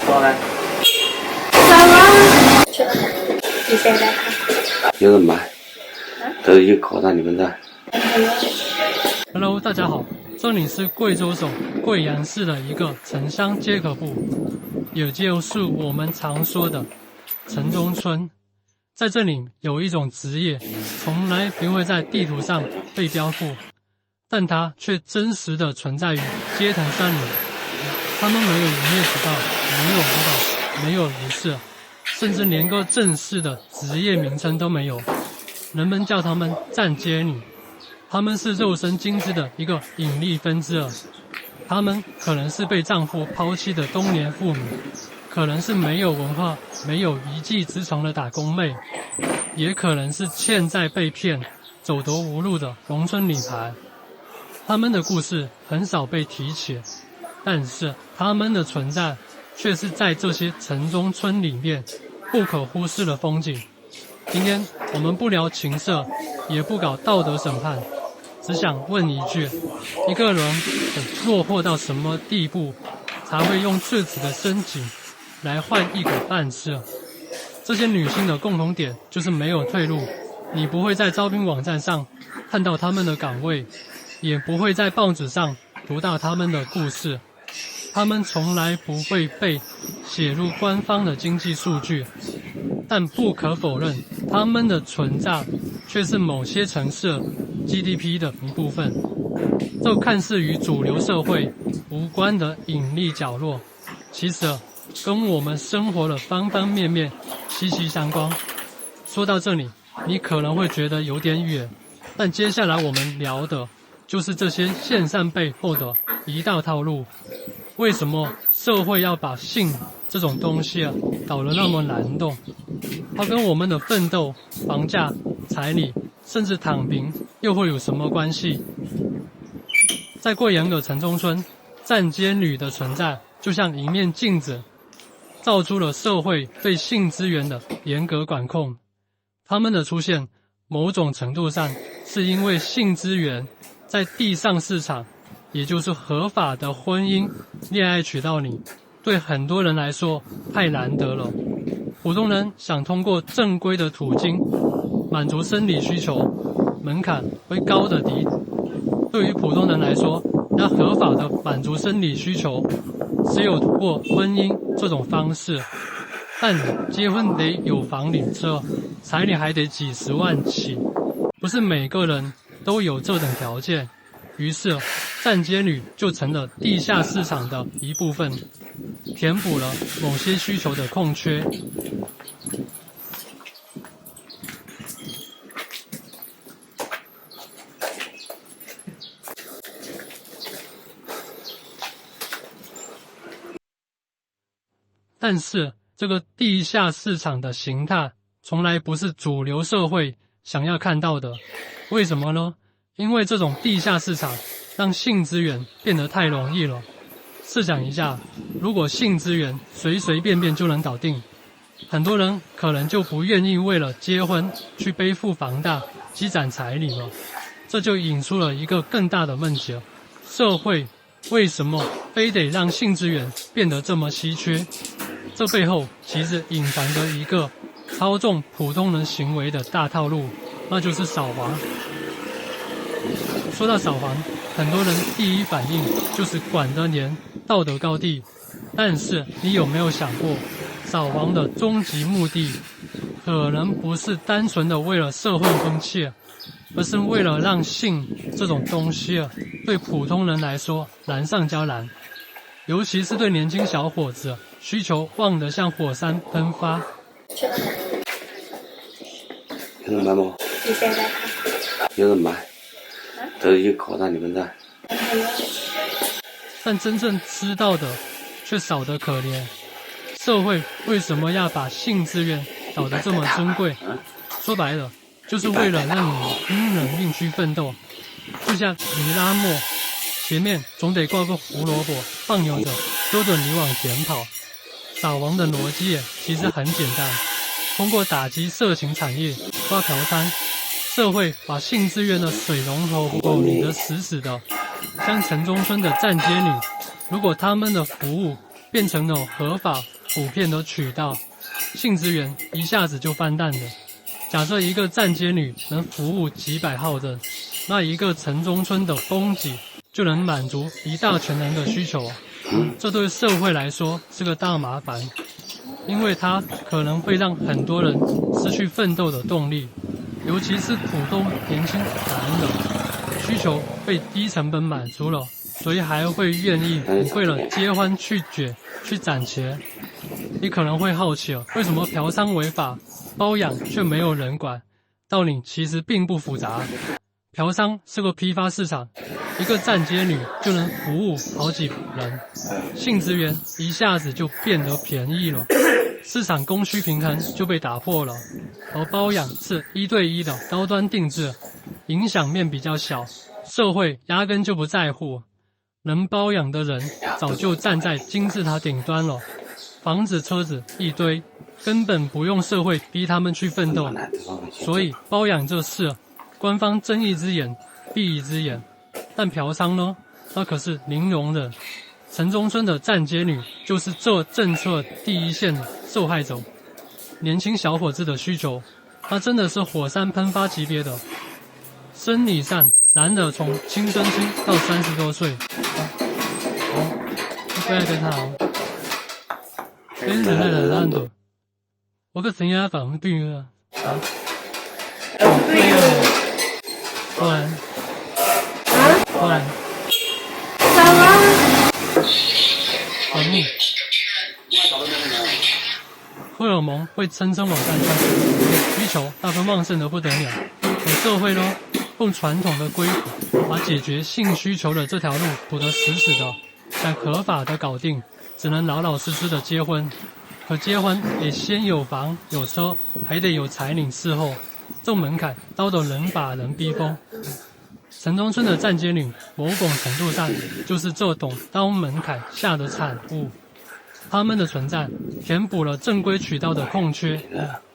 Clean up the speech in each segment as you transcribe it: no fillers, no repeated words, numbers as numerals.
说呢？妈妈，你现在看？有人卖，都是一客到你们这。Hello， 大家好，这里是贵州省贵阳市的一个城乡结合部，也就是我们常说的城中村。在这里有一种职业，从来不会在地图上被标注，但它却真实的存在于街头上里。他们没有营业执照，没有舞蹈，没有仪式，甚至连个正式的职业名称都没有。人们叫他们站街女。她们是肉身精致的一个引力分支儿，她们可能是被丈夫抛弃的中年妇女，可能是没有文化、没有一技之长的打工妹，也可能是欠债被骗、走投无路的农村女孩。她们的故事很少被提起，但是她们的存在却是在这些城中村里面不可忽视的风景。今天我们不聊情色，也不搞道德审判，只想问一句，一个人落魄到什么地步，才会用自己的身体来换一口饭吃？这些女性的共同点就是没有退路，你不会在招聘网站上看到她们的岗位，也不会在报纸上读到她们的故事，她们从来不会被写入官方的经济数据，但不可否认，她们的存在却是某些城市 GDP 的一部分。这看似与主流社会无关的隐秘角落，其实跟我们生活的方方面面息息相关。说到这里，你可能会觉得有点远，但接下来我们聊的就是这些现象背后的一道套路。为什么社会要把性这种东西搞得那么难懂？它跟我们的奋斗、房价、彩礼，甚至躺平又会有什么关系？在贵阳的城中村，站街女的存在就像一面镜子，照出了社会对性资源的严格管控。她们的出现，某种程度上是因为性资源在地上市场，也就是合法的婚姻、恋爱渠道里，对很多人来说太难得了。普通人想通过正规的途径满足生理需求，门槛会高得低。对于普通人来说，要合法的满足生理需求，只有通过婚姻这种方式。但结婚得有房领车，彩礼还得几十万起，不是每个人都有这等条件。于是站街女就成了地下市场的一部分，填补了某些需求的空缺。但是这个地下市场的形态从来不是主流社会想要看到的。为什么呢？因为这种地下市场让性资源变得太容易了。试想一下，如果性资源随随便便就能搞定，很多人可能就不愿意为了结婚去背负房贷、积攒彩礼了。这就引出了一个更大的问题了：社会为什么非得让性资源变得这么稀缺？这背后其实隐藏着一个操纵普通人行为的大套路，那就是扫黄。说到扫黄，很多人第一反应就是管得严、道德高地。但是你有没有想过，扫黄的终极目的可能不是单纯的为了社会风气，而是为了让性这种东西对普通人来说难上加难，尤其是对年轻小伙子，需求旺得像火山喷发。有人卖吗？你现在看？有人卖，都是一客到你们这。但真正知道的却少得可怜。社会为什么要把性资源搞得这么珍贵？说白了，就是为了让你拼了命去奋斗。就像你拉磨，前面总得挂个胡萝卜，放牛者揪着你往前跑。扫黄的逻辑其实很简单，通过打击色情产业、抓嫖娼，社会把性资源的水龙头拧得死死的。像城中村的站街女，如果他们的服务变成了合法普遍都取到，性资源一下子就翻蛋了。假设一个站街女能服务几百号人，那一个城中村的供给就能满足一大群人的需求啊。这对社会来说是个大麻烦，因为它可能会让很多人失去奋斗的动力，尤其是普通年轻男人，需求被低成本满足了，所以还会愿意为了结婚去攒钱。你可能会好奇哦，为什么嫖娼违法，包养却没有人管？道理其实并不复杂。嫖娼是个批发市场，一个站街女就能服务好几人，性资源一下子就变得便宜了，市场供需平衡就被打破了。而包养是1对1的高端定制，影响面比较小，社会压根就不在乎。能包养的人早就站在金字塔顶端了，房子车子一堆，根本不用社会逼他们去奋斗。所以包养这事，官方睁一只眼闭一只眼，但嫖娼呢，那可是零容忍。城中村的站街女就是这政策第一线受害者。年轻小伙子的需求，那真的是火山喷发级别的。生理上，男的从青春期到30多岁，不要跟他哦，跟人类的烂的，我个成家防病了啊！不然，什么？防疫，荷尔蒙会蹭蹭往上窜，需求大分旺盛的不得了。而社会呢，用传统的规矩把解决性需求的这条路堵得死死的，想合法的搞定，只能老老实实的结婚。可结婚也先有房有车，还得有彩礼伺候，这门槛高得人把人逼疯。城中村的站街女，某种程度上就是这种高门槛下的产物。他们的存在填补了正规渠道的空缺，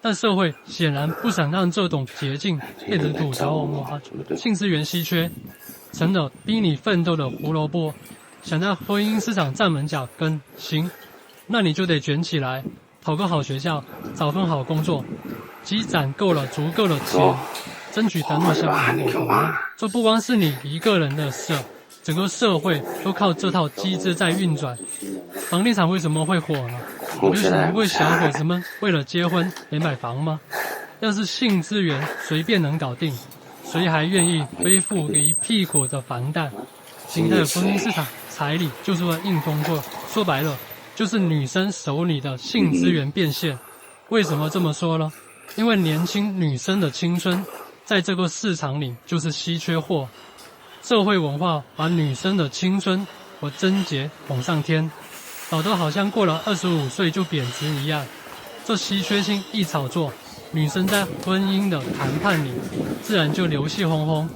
但社会显然不想让这种捷径变成土条文化，性资源稀缺成了逼你奋斗的胡萝卜。想在婚姻市场站稳脚跟，行，那你就得卷起来，考个好学校，找份好工作，积攒够了足够的钱，争取等我小苹果。这不光是你一个人的事，整个社会都靠这套机制在运转。房地产为什么会火呢？不就是因为小伙子们为了结婚得买房吗？要是性资源随便能搞定，谁还愿意背负一屁股的房贷？现在的婚姻市场彩礼就是为硬通过，说白了就是女生手里的性资源变现。为什么这么说呢？因为年轻女生的青春在这个市场里就是稀缺货，社会文化把女生的青春和贞洁捧上天，搞得好像过了25岁就贬值一样。这稀缺性一炒作，女生在婚姻的谈判里自然就流气哄哄，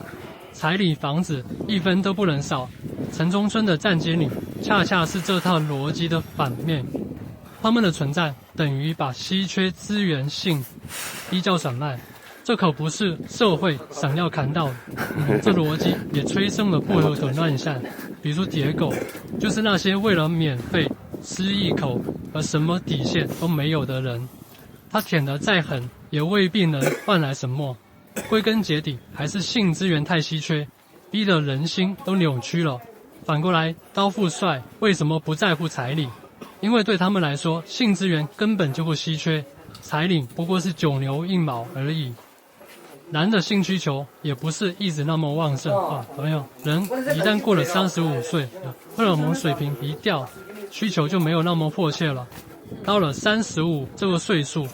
彩礼房子一分都不能少。城中村的站街女恰恰是这套逻辑的反面，她们的存在等于把稀缺资源性低价转卖，这可不是社会想要看到的。这逻辑也催生了不合的乱象，比如野狗，就是那些为了免费吃一口而什么底线都没有的人，他舔得再狠也未必能换来什么。归根结底还是性资源太稀缺，逼得人心都扭曲了。反过来，高富帅为什么不在乎彩礼？因为对他们来说，性资源根本就不稀缺，彩礼不过是9牛1毛而已。男的性需求也不是一直那么旺盛啊，朋友，人一旦过了35岁，荷尔蒙水平一掉，需求就没有那么迫切了。到了35这个岁数，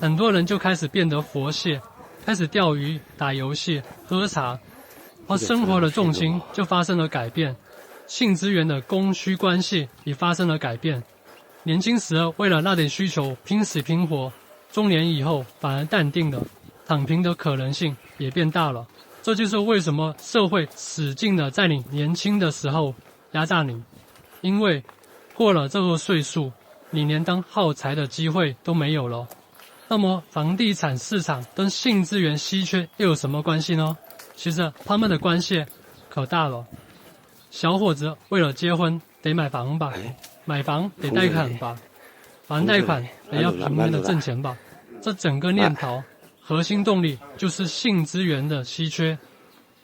很多人就开始变得佛系，开始钓鱼、打游戏、喝茶，而生活的重心就发生了改变，性资源的供需关系也发生了改变。年轻时为了那点需求拼死拼活，中年以后反而淡定了，躺平的可能性也变大了。这就是为什么社会使劲的在你年轻的时候压榨你，因为过了这个岁数，你连当耗材的机会都没有了。那么房地产市场跟性资源稀缺又有什么关系呢？其实他们的关系可大了。小伙子为了结婚得买房吧，买房得贷款吧，还贷款也要平稳的挣钱吧。这整个念头核心动力就是性资源的稀缺。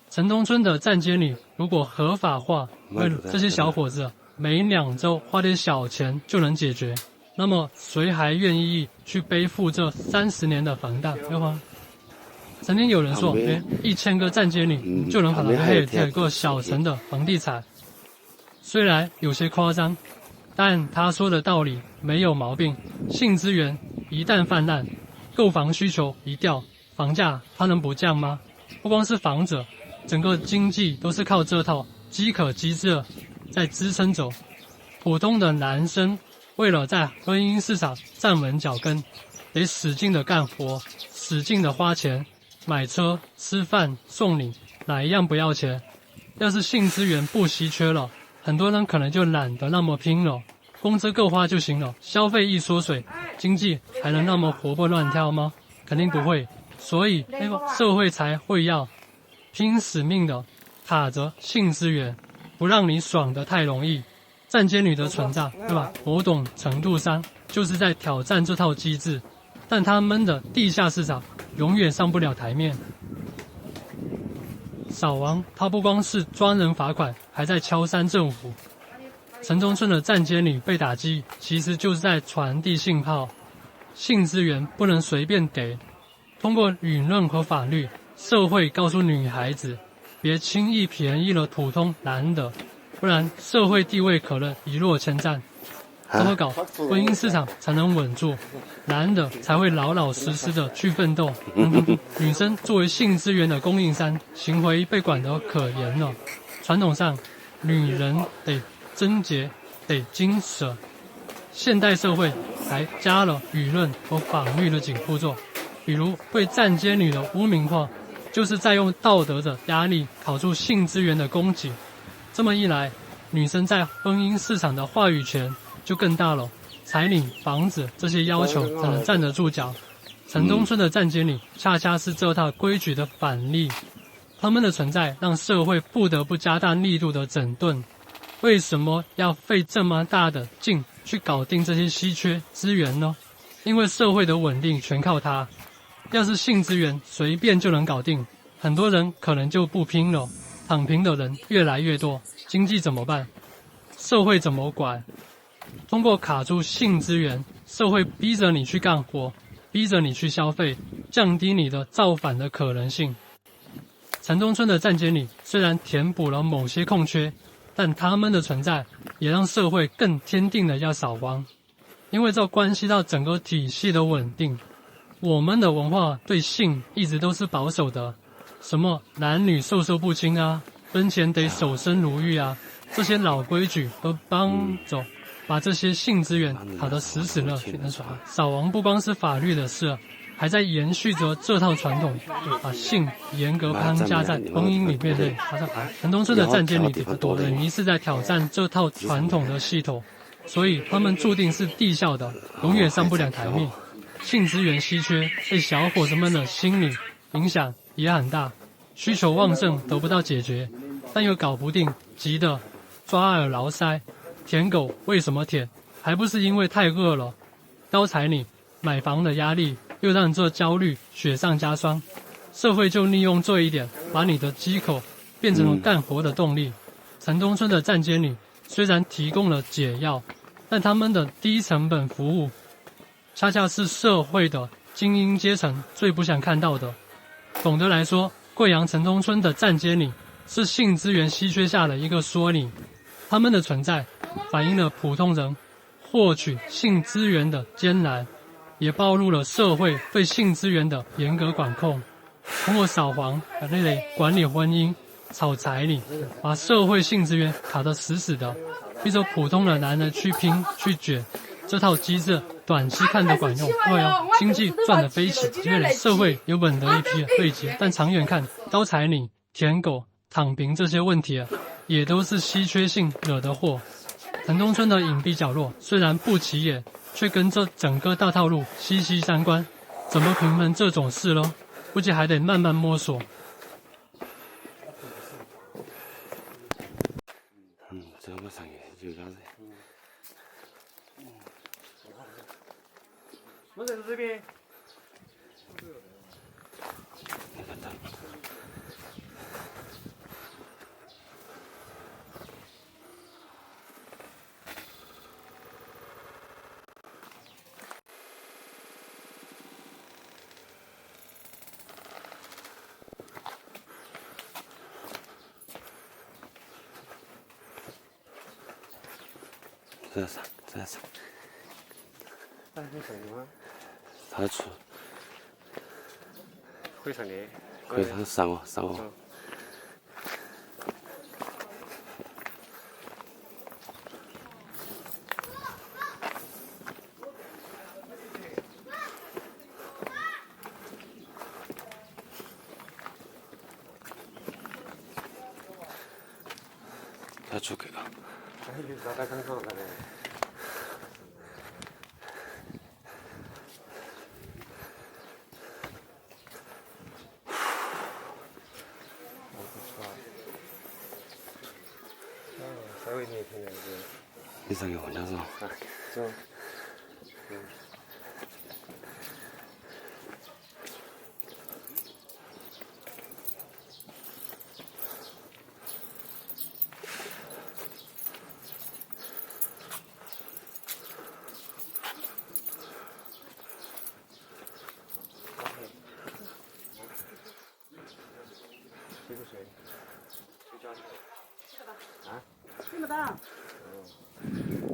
城东村的站街女如果合法化，为了这些小伙子每2周花点小钱就能解决，那么谁还愿意去背负这30年的房贷？对吗？曾经有人说，1000个站街女就能好一个小城的房地产，虽然有些夸张，但他说的道理没有毛病。性资源一旦泛滥，购房需求一掉，房价它能不降吗？不光是房子，整个经济都是靠这套饥渴机制在支撑着。普通的男生为了在婚姻市场站稳脚跟，得使劲的干活，使劲的花钱，买车、吃饭、送礼，哪一样不要钱？要是性资源不稀缺了，很多人可能就懒得那么拼了，工资够花就行了，消费一缩水，经济还能那么活蹦乱跳吗？肯定不会。所以社会才会要拼死命的卡着性资源，不让你爽得太容易。站街女的存在，对吧？某种程度上就是在挑战这套机制，但他们的地下市场永远上不了台面。扫王他不光是专人罚款，还在敲山政府。城中村的站街女被打击，其实就是在传递信号，性资源不能随便给。通过舆论和法律，社会告诉女孩子，别轻易便宜了普通男的，不然社会地位可能一落千丈。这么搞，婚姻市场才能稳住，男的才会老老实实的去奋斗。女生作为性资源的供应商，行为被管得可严了。传统上，女人得贞洁，得精舍。现代社会还加了舆论和法律的紧箍咒，比如对站街女的污名化，就是在用道德的压力考出性资源的供给。这么一来，女生在婚姻市场的话语权就更大了，彩礼、房子这些要求才能站得住脚。城中村的站街女恰恰是这套规矩的反例，他们的存在让社会不得不加大力度的整顿。为什么要费这么大的劲去搞定这些稀缺资源呢？因为社会的稳定全靠它。要是性资源随便就能搞定，很多人可能就不拼了，躺平的人越来越多，经济怎么办？社会怎么管？通过卡住性资源，社会逼着你去干活，逼着你去消费，降低你的造反的可能性。城中村的站街女虽然填补了某些空缺，但他们的存在也让社会更坚定的要扫光，因为这关系到整个体系的稳定。我们的文化对性一直都是保守的，什么男女授受不亲啊，婚前得守身如玉啊，这些老规矩都帮着把这些性资源卡得死死的。扫王不光是法律的事，还在延续着这套传统，把性严格框架在婚姻里面内。城中村的站街女等于是在挑战这套传统的系统，所以他们注定是低效的，永远上不了台面。性资源稀缺对小伙子们的心理影响也很大，需求旺盛得不到解决，但又搞不定，急得抓耳挠腮。舔狗为什么舔？还不是因为太饿了。高彩礼、买房的压力又让这焦虑雪上加霜，社会就利用这一点，把你的饥口变成了干活的动力。城中村的站街女虽然提供了解药，但他们的低成本服务恰恰是社会的精英阶层最不想看到的。总的来说，贵阳城中村的站街女是性资源稀缺下的一个缩影，他们的存在反映了普通人获取性资源的艰难，也暴露了社会对性资源的严格管控。通过扫黄、管理婚姻、炒彩礼，把社会性资源卡得死死的，逼着普通的男人去拼去卷。这套机制短期看得管用，经济赚得飞起，社会有稳得一批对接，但长远看，高彩礼、舔狗、躺平这些问题也都是稀缺性惹的祸。城中村的隐蔽角落虽然不起眼，却跟这整个大套路息息相关。怎么平衡这种事呢？估计还得慢慢摸索。这么上去就这样子。我在这边。 这是，那会上的吗？他出，会上的。可以他上哦，上哦。他出去了。哎，你咋刚好的嘞？ 稍微年轻点的，你上给我家走。走。睡不睡？睡觉去。啊？听不到。哦。